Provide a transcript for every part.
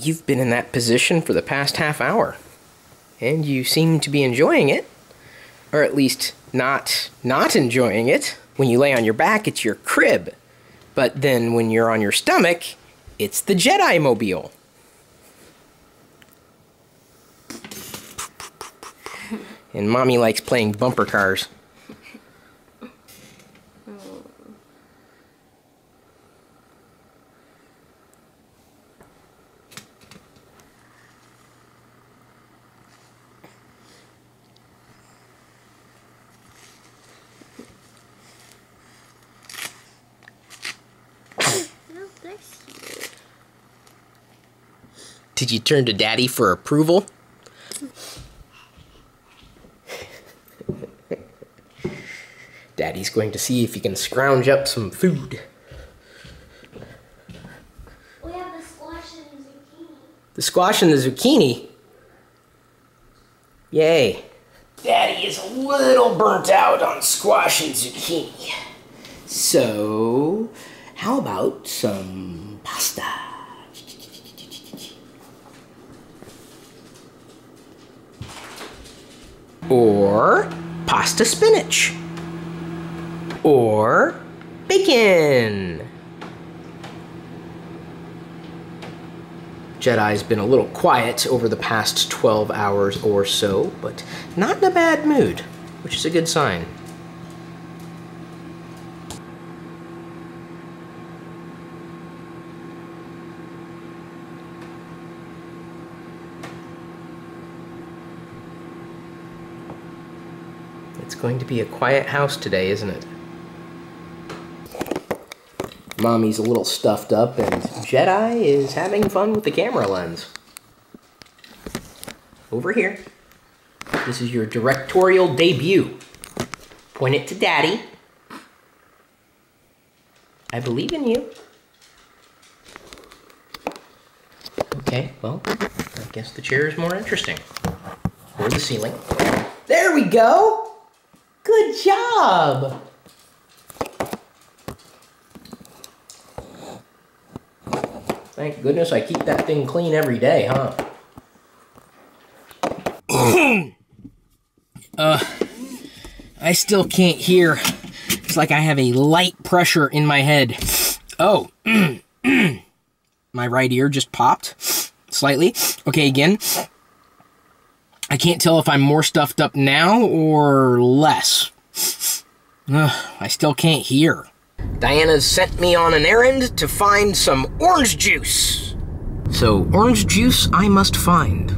You've been in that position for the past half hour, and you seem to be enjoying it. Or at least not enjoying it. When you lay on your back, it's your crib. But then when you're on your stomach, it's the Jedi mobile. And Mommy likes playing bumper cars. Did you turn to Daddy for approval? Daddy's going to see if he can scrounge up some food. We have the squash and the zucchini. The squash and the zucchini? Yay. Daddy is a little burnt out on squash and zucchini. So, how about some pasta? Or pasta spinach. Or bacon. Jedi's been a little quiet over the past 12 hours or so, but not in a bad mood, which is a good sign. It's going to be a quiet house today, isn't it? Mommy's a little stuffed up, and Jedi is having fun with the camera lens. Over here. This is your directorial debut. Point it to Daddy. I believe in you. Okay, well, I guess the chair is more interesting. Or the ceiling. There we go! Good job! Thank goodness I keep that thing clean every day, huh? I still can't hear. It's like I have a light pressure in my head. Oh, my right ear just popped slightly. Okay, again. I can't tell if I'm more stuffed up now or less. I still can't hear. Diana's sent me on an errand to find some orange juice. So, orange juice I must find.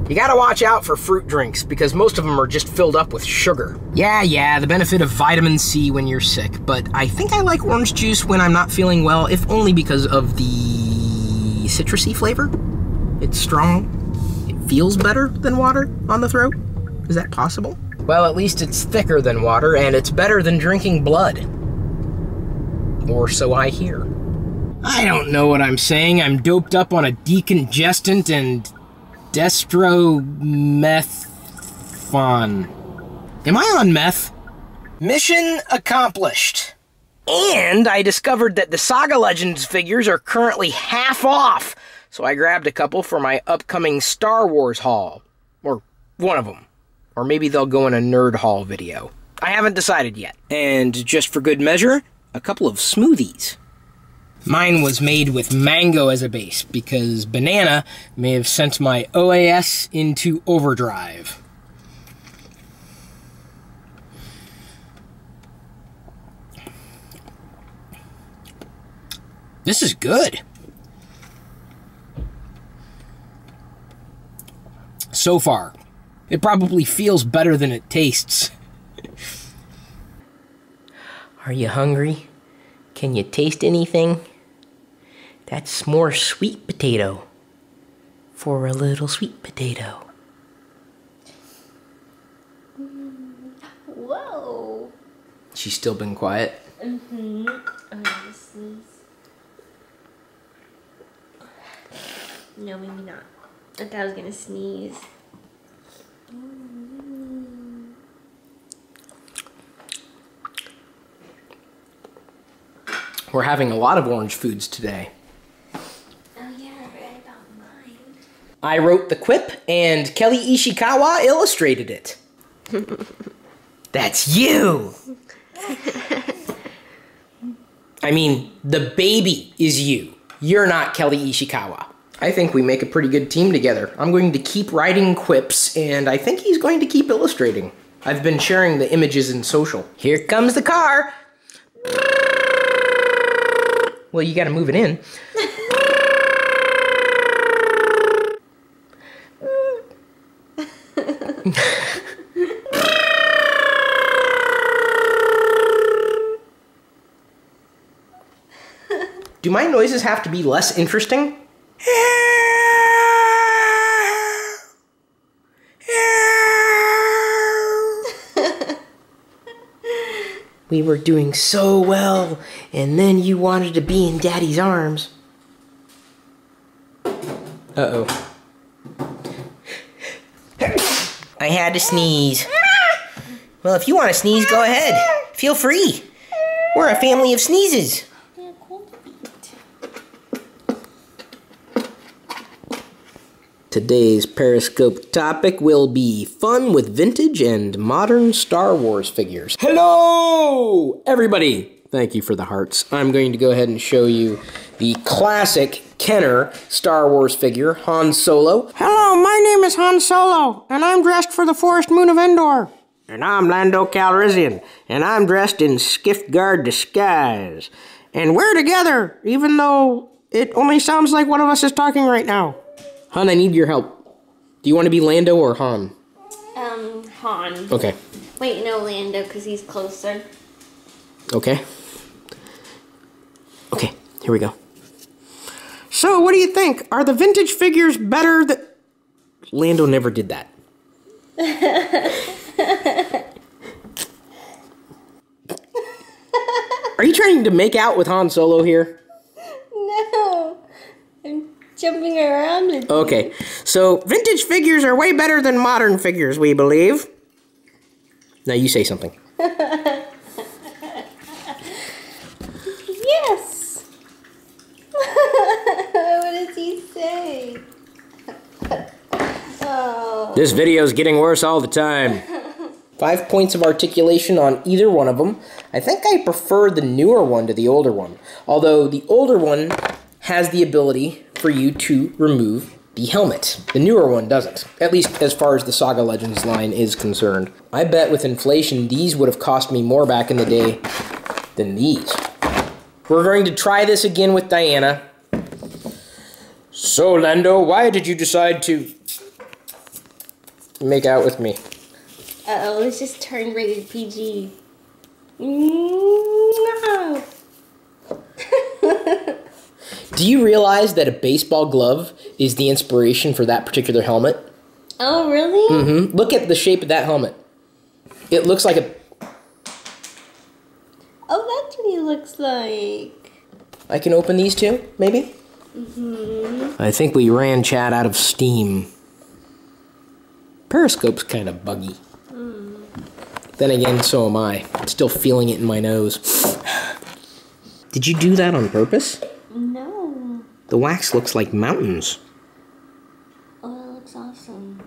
You gotta watch out for fruit drinks, because most of them are just filled up with sugar. Yeah, the benefit of vitamin C when you're sick, but I think I like orange juice when I'm not feeling well, if only because of the citrusy flavor. It's strong. It feels better than water on the throat. Is that possible? Well, at least it's thicker than water, and it's better than drinking blood. Or so I hear. I don't know what I'm saying. I'm doped up on a decongestant and destromethon. Am I on meth? Mission accomplished. And I discovered that the Saga Legends figures are currently half off. So I grabbed a couple for my upcoming Star Wars haul. Or one of them. Or maybe they'll go in a nerd haul video. I haven't decided yet. And just for good measure, a couple of smoothies. Mine was made with mango as a base, because banana may have sent my OAS into overdrive. This is good. So far. It probably feels better than it tastes. Are you hungry? Can you taste anything? That's more sweet potato for a little sweet potato. Whoa. She's still been quiet? Mm-hmm. I'm gonna sneeze. No, maybe not. I thought I was gonna sneeze. We're having a lot of orange foods today. Oh yeah, I read about mine. I wrote the quip, and Kelly Ishikawa illustrated it. That's you! I mean, the baby is you. You're not Kelly Ishikawa. I think we make a pretty good team together. I'm going to keep writing quips, and I think he's going to keep illustrating. I've been sharing the images in social. Here comes the car! Well, you gotta move it in. Do my noises have to be less interesting? We were doing so well, and then you wanted to be in Daddy's arms. Uh-oh. I had to sneeze. Well, if you want to sneeze, go ahead. Feel free. We're a family of sneezes. Today's Periscope topic will be fun with vintage and modern Star Wars figures. Hello, everybody! Thank you for the hearts. I'm going to go ahead and show you the classic Kenner Star Wars figure, Han Solo. Hello, my name is Han Solo, and I'm dressed for the Forest Moon of Endor. And I'm Lando Calrissian, and I'm dressed in Skiff Guard disguise. And we're together, even though it only sounds like one of us is talking right now. Han, I need your help. Do you want to be Lando or Han? Han. Okay. Wait, no, Lando, because he's closer. Okay. Okay, here we go. So, what do you think? Are the vintage figures better than... Lando never did that. Are you trying to make out with Han Solo here? No. I'm jumping around with you. Okay, So, vintage figures are way better than modern figures, we believe. now you say something. Yes. What does he say? Oh. This video's getting worse all the time. 5 points of articulation on either one of them. I think I prefer the newer one to the older one. Although the older one has the ability for you to remove the helmet. The newer one doesn't. At least as far as the Saga Legends line is concerned. I bet with inflation these would have cost me more back in the day than these. We're going to try this again with Diana. So, Lando, why did you decide to make out with me? Uh-oh, let's just turn rated PG. No. Do you realize that a baseball glove is the inspiration for that particular helmet? Oh, really? Mm-hmm. Look at the shape of that helmet. It looks like a... Oh, that's what he looks like. I can open these two, maybe? Mm-hmm. I think we ran Chad out of steam. Periscope's kind of buggy. Then again, so am I. Still feeling it in my nose. Did you do that on purpose? No. The wax looks like mountains. Oh, that looks awesome.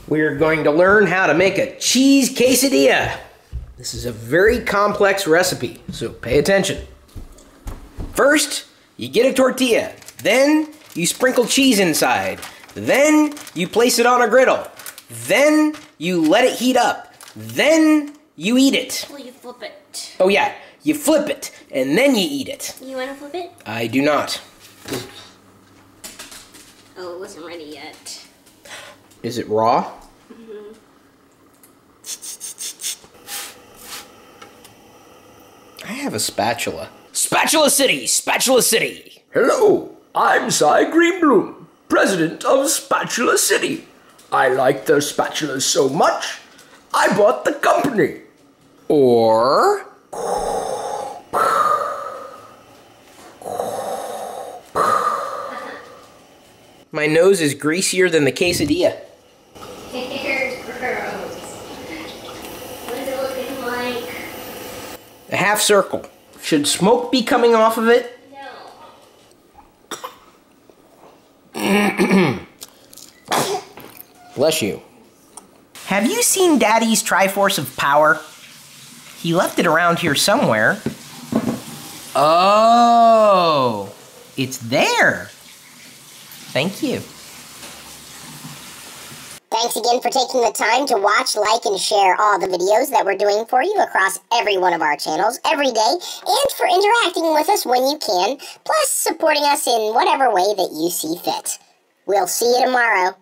We're going to learn how to make a cheese quesadilla. This is a very complex recipe, so pay attention. First, you get a tortilla. Then, you sprinkle cheese inside. Then, you place it on a griddle. Then, you let it heat up. Then, you eat it. Well, you flip it. Oh yeah, you flip it, and then you eat it. You want to flip it? I do not. Oh, it wasn't ready yet. Is it raw? Mm-hmm. I have a spatula. Spatula City! Spatula City! Hello, I'm Cy Greenbloom, president of Spatula City. I like those spatulas so much, I bought the company. Or... My nose is greasier than the quesadilla. Here's gross. What is it looking like? A half circle. Should smoke be coming off of it? No. Bless you. Have you seen Daddy's Triforce of Power? He left it around here somewhere. Oh, it's there. Thank you. Thanks again for taking the time to watch, like, and share all the videos that we're doing for you across every one of our channels every day, and for interacting with us when you can, plus supporting us in whatever way that you see fit. We'll see you tomorrow.